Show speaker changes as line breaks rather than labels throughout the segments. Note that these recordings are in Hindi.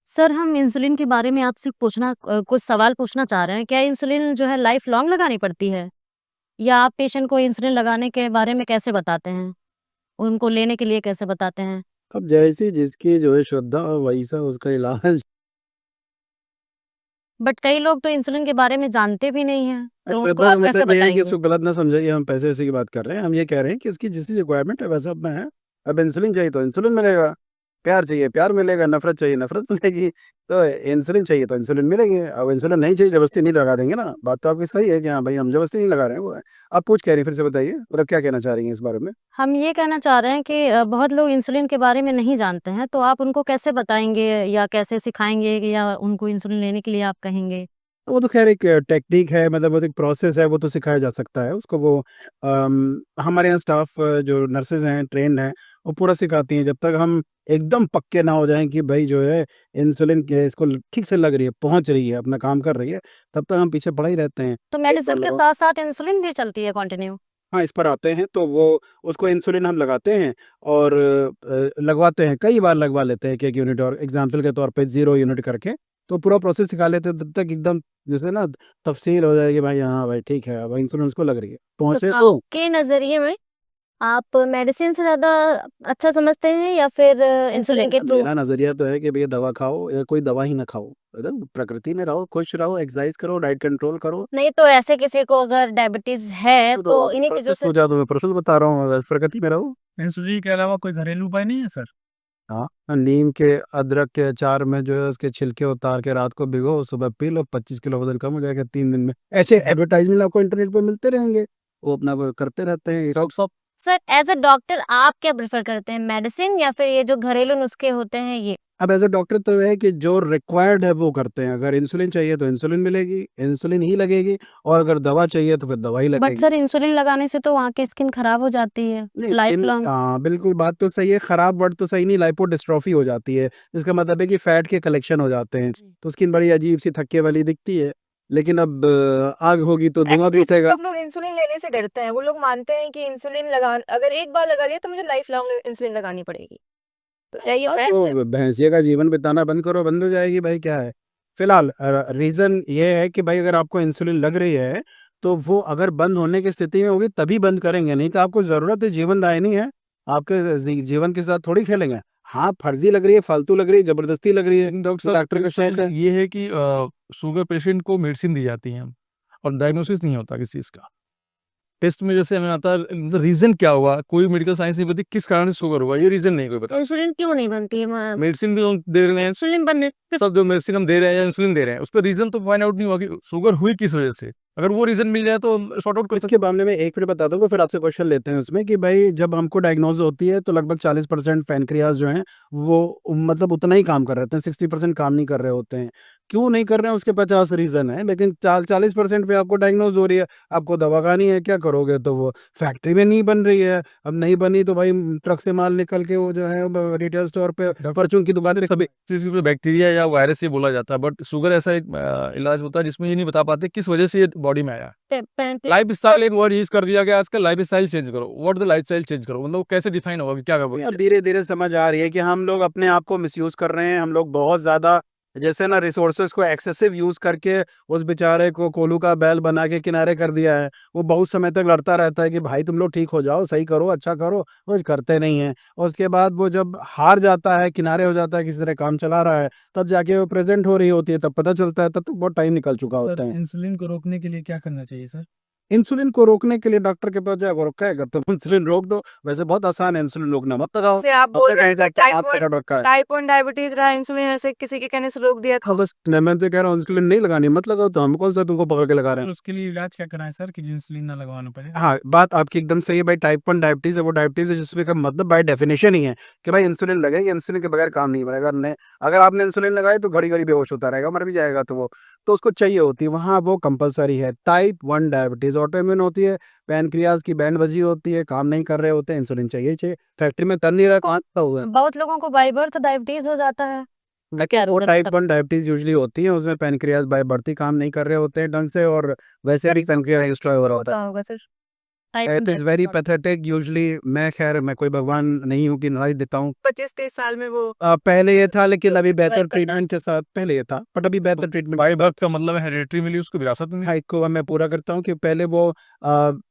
सर, हम इंसुलिन के बारे में आपसे कुछ सवाल पूछना चाह रहे हैं। क्या इंसुलिन जो है लाइफ लॉन्ग लगानी पड़ती है? या आप पेशेंट को इंसुलिन लगाने के बारे में कैसे बताते हैं? उनको लेने के लिए कैसे बताते हैं?
अब जैसी जिसकी जो है श्रद्धा और वैसा उसका इलाज।
बट कई लोग तो इंसुलिन के बारे में जानते भी नहीं हैं, तो उनको
श्रद्धा
आप
का
कैसे
मतलब ये है कि
बताएँगे?
उसको गलत ना समझिए, हम पैसे-वैसे की बात कर रहे हैं। हम ये कह रहे हैं कि इसकी जिस रिक्वायरमेंट है वैसा अपना है। अब इंसुलिन चाहिए तो इंसुलिन मिलेगा, प्यार चाहिए प्यार मिलेगा, नफ़रत चाहिए नफ़रत मिलेगी। तो इंसुलिन चाहिए तो इंसुलिन मिलेगी। अब इंसुलिन नहीं चाहिए ज़बरदस्ती नहीं लगा देंगे ना। बात तो आपकी सही है कि हाँ भाई हम ज़बरदस्ती नहीं लगा रहे हैं वो है। आप पूछ क्या रही हैं फिर से बताइए? मतलब क्या कहना चाह रही हैं इस बारे में?
हम ये कहना चाह रहे हैं कि बहुत लोग इंसुलिन के बारे में नहीं जानते हैं, तो आप उनको कैसे बताएँगे या कैसे सिखाएँगे या उनको इंसुलिन लेने के लिए आप कहेंगे?
वो तो ख़ैर एक टेक्नीक है, मतलब वो तो एक प्रोसेस है, वो तो सिखाया जा सकता है। उसको वो हमारे यहाँ स्टाफ़ जो नर्सेज़ हैं, ट्रेन्ड हैं, वो पूरा सिखाती हैं। जब तक हम एकदम पक्के ना हो जाएँ कि भई जो है इंसुलिन के इसको ठीक से लग रही है, पहुँच रही है, अपना काम कर रही है, तब तक हम पीछे पड़े ही रहते हैं।
तो
एक बार
मेडिसिन के
लगाओ।
साथ-साथ इंसुलिन भी चलती है कंटिन्यू?
हाँ, इस पर आते हैं तो वो उसको इंसुलिन हम लगाते हैं और लगवाते हैं, कई बार लगवा लेते हैं 1-1 यूनिट और एग्ज़ाम्पल के तौर पे 0 यूनिट करके, तो पूरा प्रोसेस सिखा लेते हैं तब तक एकदम जैसे ना तफ़सील हो जाए कि भाई हाँ भाई ठीक है, अब इंसुलिन उसको लग रही है।
तो
पहुँचे तो
आपके नज़रिए में आप मेडिसिन से ज़्यादा अच्छा समझते हैं या फिर इंसुलिन के थ्रू?
मेरा नज़रिया तो है कि भैया दवा खाओ या कोई दवा ही ना खाओ। मतलब प्रकृति में रहो, खुश रहो, एक्सरसाइज़ करो, डाइट कंट्रोल करो।
नहीं तो ऐसे किसी को अगर डायबिटीज़ है
तो
तो इन्हीं की वजह
प्रोसेस
से
हो जाए तो मैं प्रोसेस बता रहा हूँ, प्रकृति में रहो।
इंसुलिन के अलावा कोई घरेलू उपाय नहीं है सर?
हाँ, नीम के अदरक के अचार में जो है उसके छिलके उतार के रात को भिगो, सुबह पी लो, 25 किलो वज़न कम हो जाएगा 3 दिन में। ऐसे एडवर्टाइज़मेंट आपको इंटरनेट पे मिलते रहेंगे, वो अपना वो करते रहते हैं डॉक्टर साहब।
सर एज़ अ डॉक्टर आप क्या प्रेफ़र करते हैं मेडिसिन या फिर ये जो घरेलू नुस्खे होते हैं ये?
अब एज़ अ डॉक्टर तो ये है कि जो रिक्वायर्ड है वो करते हैं, अगर इंसुलिन चाहिए तो इंसुलिन मिलेगी, इंसुलिन ही लगेगी और अगर दवा चाहिए तो फिर दवा ही
बट
लगेगी।
सर इंसुलिन लगाने से तो वहाँ की स्किन खराब हो जाती है,
नहीं,
लाइफ लॉन्ग।
बिल्कुल बात तो सही है, खराब वर्ड तो सही नहीं, लाइपोडिस्ट्रोफी हो जाती है, इसका मतलब है कि फैट के कलेक्शन हो जाते हैं,
जी।
तो स्किन बड़ी अजीब-सी थक्के वाली दिखती है। लेकिन अब आग होगी तो धुआँ भी
एक्चुअली
उठेगा।
सब लोग इंसुलिन लेने से डरते हैं। वो लोग मानते हैं कि इंसुलिन लगा अगर एक बार लगा लिया तो मुझे लाइफ लॉन्ग इंसुलिन लगानी पड़ेगी। तो यही और
तो भैंसिया का जीवन बिताना बंद करो, बंद हो जाएगी भाई क्या है। फिलहाल रीज़न ये है कि भाई अगर आपको इंसुलिन लग रही है, तो वो अगर बंद होने की स्थिति में होगी तभी बंद करेंगे, नहीं तो आपको ज़रूरत है जीवनदायिनी है, आपके जीवन के साथ थोड़ी खेलेंगे। हाँ, फर्ज़ी लग रही है, फालतू लग रही है, ज़बरदस्ती लग रही है,
लेकिन डॉक्टर साहब
डॉक्टर का
एक
शौक
चीज़
है।
ये है कि शुगर पेशेंट को मेडिसिन दी जाती है और डायग्नोसिस नहीं होता किसी चीज़ का। टेस्ट में जैसे हमें आता है रीज़न क्या हुआ? कोई मेडिकल साइंस नहीं बताती किस कारण से शुगर हुआ, ये रीज़न नहीं कोई बता।
इंसुलिन क्यों नहीं बनती है?
मेडिसिन भी हम दे रहे हैं, इंसुलिन बनने सब जो मेडिसिन हम दे रहे हैं या इंसुलिन दे रहे हैं, उसका रीज़न तो फाइंड आउट नहीं हुआ कि शुगर हुई किस वजह से। अगर वो रीज़न मिल जाए तो हम सॉर्ट आउट कर सकते
इसके मामले में एक मिनट बता दूँगा फिर आपसे क्वेश्चन लेते हैं उसमें कि भाई जब हमको डायग्नोज़ होती है तो लगभग 40% पैनक्रियाज़ जो हैं वो मतलब उतना ही काम कर रहे होते हैं, 60% काम नहीं कर रहे होते हैं। क्यों नहीं कर रहे हैं उसके 50 रीज़न हैं, लेकिन 40% पे आपको डायग्नोज़ हो रही है, आपको दवा खानी है, क्या करोगे? तो वो फैक्ट्री में नहीं बन रही है, अब नहीं बनी तो भाई ट्रक से माल निकल के वो जो है ब रिटेल स्टोर पे परचून की दुकान पे
सभी चीज़ पे बैक्टीरिया या वायरस से बोला जाता है, बट शुगर ऐसा एक इलाज होता है जिसमें ये नहीं बता पाते किस वजह से ये बॉडी में आया। लाइफ़स्टाइल एक वर्ड यूज़ कर दिया गया आजकल, लाइफ़स्टाइल चेंज करो। व्हाट द लाइफ़स्टाइल चेंज करो? मतलब वो कैसे डिफाइन होगा कि क्या
अब
बोलते हैं?
धीरे-धीरे समझ आ रही है कि हम लोग अपने आप को मिसयूज़ कर रहे हैं, हम लोग बहुत ज़्यादा जैसे ना रिसोर्सेज़ को एक्सेसिव यूज़ करके उस बेचारे को कोल्हू का बैल बना के किनारे कर दिया है। वो बहुत समय तक लड़ता रहता है कि भाई तुम लोग ठीक हो जाओ, सही करो, अच्छा करो, कुछ करते नहीं हैं। और उसके बाद वो जब हार जाता है, किनारे हो जाता है, किसी तरह काम चला रहा है, तब जाके वो प्रेज़ेंट हो रही होती है, तब पता चलता है, तब तक बहुत टाइम निकल चुका होता है।
इंसुलिन को रोकने के लिए क्या करना चाहिए सर?
इंसुलिन को रोकने के लिए डॉक्टर के पास जाओ, वो कहेगा तुम इंसुलिन रोक दो। वैसे बहुत आसान है इंसुलिन रोकना, मत लगाओ।
जैसे आप बोल
अपने
रहे
कहीं
हैं कि
जाके हाथ पकड़ रखा है।
टाइप 1 डायबिटीज़ रहा इंसुलिन ऐसे किसी के कहने से रोक दिया
हाँ, बस मैं तो कह रहा हूँ इंसुलिन नहीं लगानी, मत लगाओ, तो हम कौन-सा तुमको पकड़ के लगा रहे
और
हैं।
उसके लिए इलाज क्या कराएँ सर कि इंसुलिन ना लगवाना पड़े?
हाँ, बात आपकी एकदम सही है भाई, टाइप 1 डायबिटीज़ है, वो डायबिटीज़ है जिसमें का मतलब बाय डेफिनिशन ही है कि भाई इंसुलिन लगेगी, इंसुलिन के बगैर काम नहीं बनेगा। नहीं, अगर आपने इंसुलिन लगाई तो घड़ी-घड़ी बेहोश होता रहेगा, मर भी जाएगा तो वो। तो उसको चाहिए होती है, वहाँ वो कंपल्सरी है। टाइप 1 डायबिटीज़ ऑटोइम्यून होती है, पैनक्रियाज़ की बैंड बजी होती है, काम नहीं कर रहे होते हैं, इंसुलिन चाहिए ही चाहिए। फैक्ट्री में तल नहीं रहा, कहाँ तला हुआ है।
बहुत लोगों को बाय बर्थ डायबिटीज़ हो जाता है। क्या
वो
ज़रूरत
टाइप
तब?
1 डायबिटीज़ यूजुअली होती है, उसमें पैनक्रियाज़ बाय बर्थ ही काम नहीं कर रहे होते हैं ढंग से और वैसे भी पैनक्रियाज़ डिस्ट्रॉय हो रहा होता है।
होता होगा sir.
It is very pathetic usually मैं कोई भगवान नहीं हूँ कि नॉलेज देता हूँ।
25-30 साल में वो
पहले ये था लेकिन अभी बेहतर ट्रीटमेंट के साथ पहले ये था बट अभी बेहतर ट्रीटमेंट
बाय बर्थ का मतलब है हेरिडिटरी मिली उसको विरासत में।
हाइक को मैं पूरा करता हूँ कि पहले वो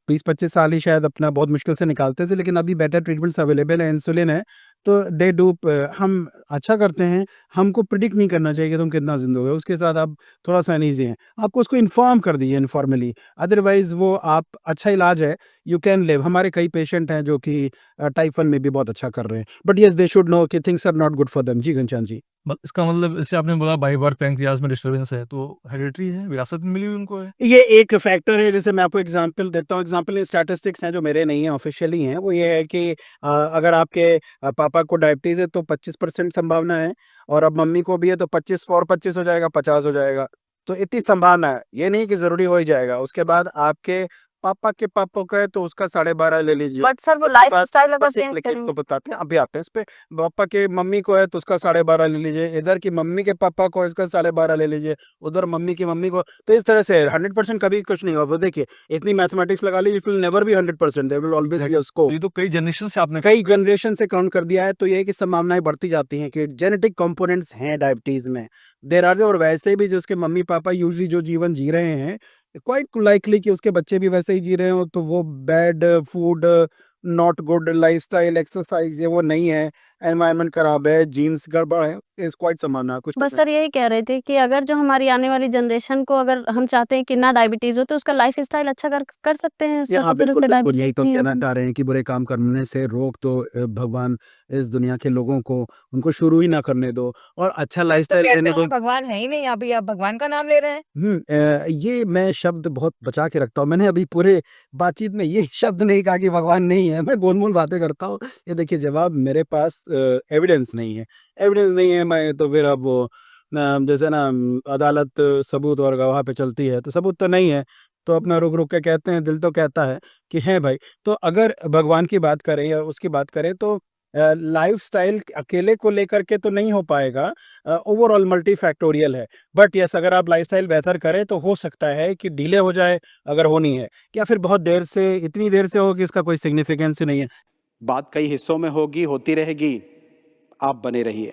20-25 साल ही शायद अपना बहुत मुश्किल से निकालते थे लेकिन अभी बेटर ट्रीटमेंट्स अवेलेबल है, इंसुलिन है तो दे डू हम अच्छा करते हैं। हमको प्रिडिक्ट नहीं करना चाहिए कि तुम कितना जिंदा हो, उसके साथ आप थोड़ा सा अनईजी हैं, आपको उसको इन्फॉर्म कर दीजिए इनफॉर्मली, अदरवाइज वो आप अच्छा इलाज है, यू कैन लिव। हमारे कई पेशेंट हैं जो कि टाइप 1 में भी बहुत अच्छा कर रहे हैं but yes they should know कि things are not good for them. जी घनश्याम जी।
इसका मतलब जैसे आपने बोला बाय बर्थ पैंक्रियाज में डिस्टर्बेंस है तो हेरिडिटरी है, विरासत में मिली हुई उनको है।
ये एक फैक्टर है, जैसे मैं आपको एग्जांपल देता हूँ। एग्जांपल स्टैटिस्टिक्स हैं जो मेरे नहीं हैं, ऑफिशियली हैं। वो ये है कि अगर आपके पापा को डायबिटीज़ है तो 25% संभावना है और अब मम्मी को भी है तो 25 और 25 हो जाएगा, 50 हो जाएगा। तो इतनी संभावना है, ये नहीं कि ज़रूरी हो ही जाएगा। उसके बाद आपके पापा के पापा का है तो उसका 12.5 ले लीजिए।
बट सर वो
उसके
लाइफ
बाद
स्टाइल अगर
बस एक
चेंज
लिखित
करेंगे
तो बताते हैं, अभी आते हैं इस पे। पापा के मम्मी को है तो उसका 12.5 ले लीजिए, इधर की मम्मी के पापा को इसका 12.5 ले लीजिए, उधर मम्मी की मम्मी को, तो इस तरह से 100% कभी कुछ नहीं होगा। देखिए इतनी मैथमेटिक्स लगा लीजिए, it will never be 100%, there will always be a scope.
ये तो कई जनरेशन से आपने
कई जनरेशन से काउंट कर दिया है तो ये है कि संभावनाएं बढ़ती जाती हैं कि जेनेटिक कंपोनेंट्स हैं डायबिटीज में, देर आर। और वैसे भी जिसके मम्मी पापा यूजली जो जीवन जी रहे हैं, क्वाइट लाइकली कि उसके बच्चे भी वैसे ही जी रहे हो, तो वो bad food, not good lifestyle, exercise ये वो नहीं है, एनवायरनमेंट खराब है, जीन्स गड़बड़ है, इज क्वाइट संभावना कुछ
बस सर यही कह रहे थे कि अगर जो हमारी आने वाली जनरेशन को अगर हम चाहते हैं कि ना डायबिटीज हो तो उसका लाइफ स्टाइल अच्छा कर सकते हैं उसका,
हाँ
तो फिर
बिल्कुल
उसका
बिल्कुल, यही तो
डायबिटीज
कहना चाह रहे हैं कि बुरे काम करने से रोक तो भगवान इस दुनिया के लोगों को उनको शुरू ही ना करने दो और अच्छा
तो
लाइफस्टाइल
कहते
लेने दो।
हैं भगवान है ही नहीं, अभी आप भगवान का नाम ले रहे हैं।
ये मैं शब्द बहुत बचा के रखता हूँ। मैंने अभी पूरे बातचीत में ये शब्द नहीं कहा कि भगवान नहीं है, मैं गोलमोल बातें करता हूँ। ये देखिए जवाब मेरे पास एविडेंस नहीं है, एविडेंस नहीं है मैं तो फिर अब वो जैसे ना अदालत सबूत और गवाह पे चलती है, तो सबूत तो नहीं है तो अपना रुक रुक के कहते हैं, दिल तो कहता है कि है भाई। तो अगर भगवान की बात करें या उसकी बात करें तो लाइफस्टाइल अकेले को लेकर के तो नहीं हो पाएगा, ओवरऑल मल्टी फैक्टोरियल है। बट यस अगर आप लाइफस्टाइल बेहतर करें तो हो सकता है कि डिले हो जाए अगर होनी है, या फिर बहुत देर से, इतनी देर से हो कि इसका कोई सिग्निफिकेंस ही नहीं है। बात कई हिस्सों में होगी, होती रहेगी, आप बने रहिए।